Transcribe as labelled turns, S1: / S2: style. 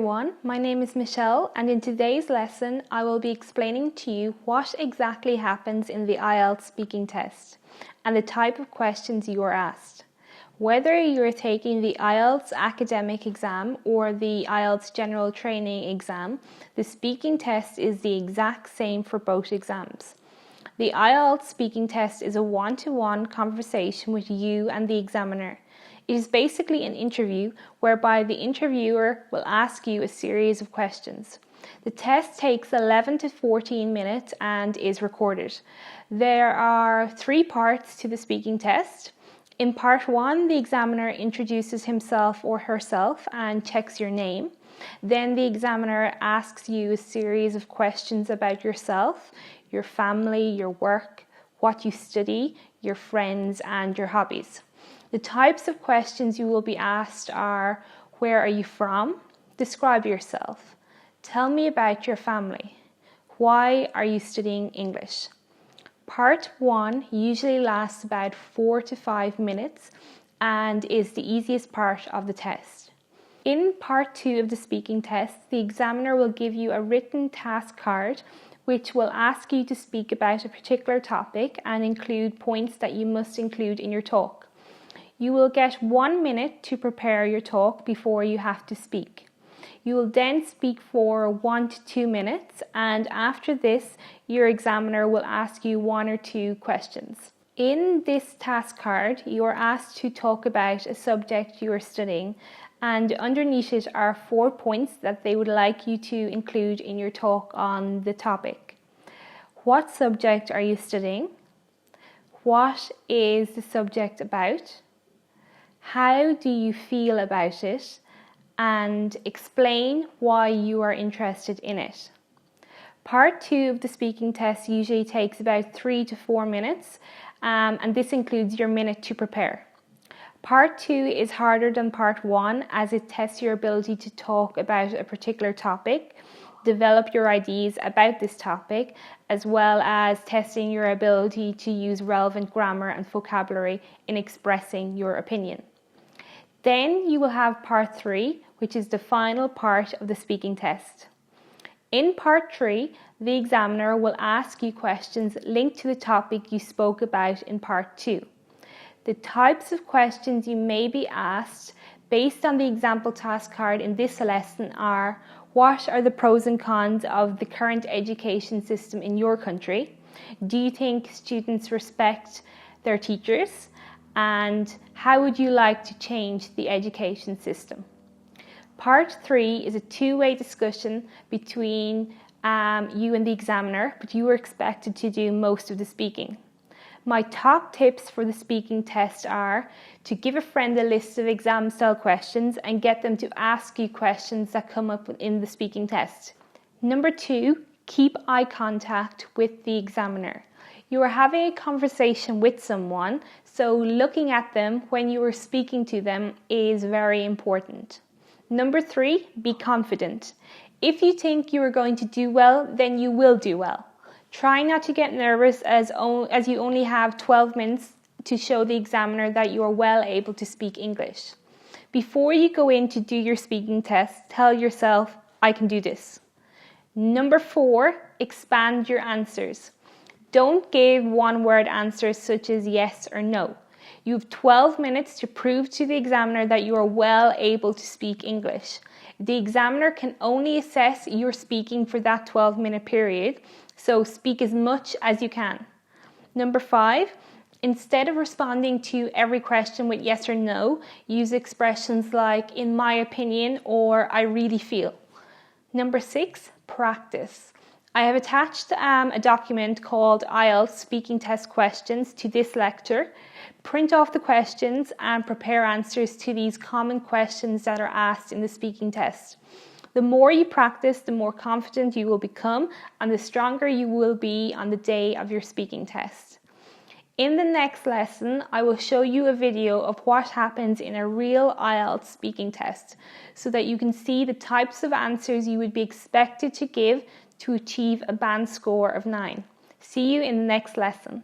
S1: everyone, my name is Michelle and in today's lesson I will be explaining to you what exactly happens in the IELTS speaking test and the type of questions you are asked. Whether you're taking the IELTS academic exam or the IELTS general training exam, the speaking test is the exact same for both exams. The IELTS speaking test is a one-to-one conversation with you and the examiner. It is basically an interview whereby the interviewer will ask you a series of questions. The test takes 11 to 14 minutes and is recorded. There are 3 parts to the speaking test. In part 1, the examiner introduces himself or herself and checks your name. Then the examiner asks you a series of questions about yourself, your family, your work, what you study, your friends and your hobbies. The types of questions you will be asked are: where are you from? Describe yourself. Tell me about your family. Why are you studying English? Part 1 usually lasts about 4 to 5 minutes and is the easiest part of the test. In part 2 of the speaking test, the examiner will give you a written task card which will ask you to speak about a particular topic and include points that you must include in your talk. You will get 1 minute to prepare your talk before you have to speak. You will then speak for 1 to 2 minutes, and after this, your examiner will ask you 1 or 2 questions. In this task card, you are asked to talk about a subject you are studying, and underneath it are 4 points that they would like you to include in your talk on the topic. What subject are you studying? What is the subject about? How do you feel about it? And explain why you are interested in it. Part 2 of the speaking test usually takes about 3 to 4 minutes, and this includes your minute to prepare. Part 2 is harder than part 1 as it tests your ability to talk about a particular topic, develop your ideas about this topic, as well as testing your ability to use relevant grammar and vocabulary in expressing your opinion. Then you will have part 3, which is the final part of the speaking test. In part 3, the examiner will ask you questions linked to the topic you spoke about in part 2. The types of questions you may be asked based on the example task card in this lesson are: what are the pros and cons of the current education system in your country? Do you think students respect their teachers? And how would you like to change the education system? Part 3 is a two-way discussion between you and the examiner, but you are expected to do most of the speaking. My top tips for the speaking test are to give a friend a list of exam-style questions and get them to ask you questions that come up in the speaking test. Number 2, keep eye contact with the examiner. You are having a conversation with someone, so looking at them when you are speaking to them is very important. Number 3, be confident. If you think you are going to do well, then you will do well. Try not to get nervous as you only have 12 minutes to show the examiner that you are well able to speak English. Before you go in to do your speaking test, tell yourself, I can do this. Number 4, expand your answers. Don't give one-word answers such as yes or no. You have 12 minutes to prove to the examiner that you are well able to speak English. The examiner can only assess your speaking for that 12-minute period, so speak as much as you can. Number 5, instead of responding to every question with yes or no, use expressions like in my opinion or I really feel. Number 6, practice. I have attached a document called IELTS Speaking Test Questions to this lecture. Print off the questions and prepare answers to these common questions that are asked in the speaking test. The more you practice, the more confident you will become and the stronger you will be on the day of your speaking test. In the next lesson, I will show you a video of what happens in a real IELTS speaking test so that you can see the types of answers you would be expected to give to achieve a band score of 9. See you in the next lesson.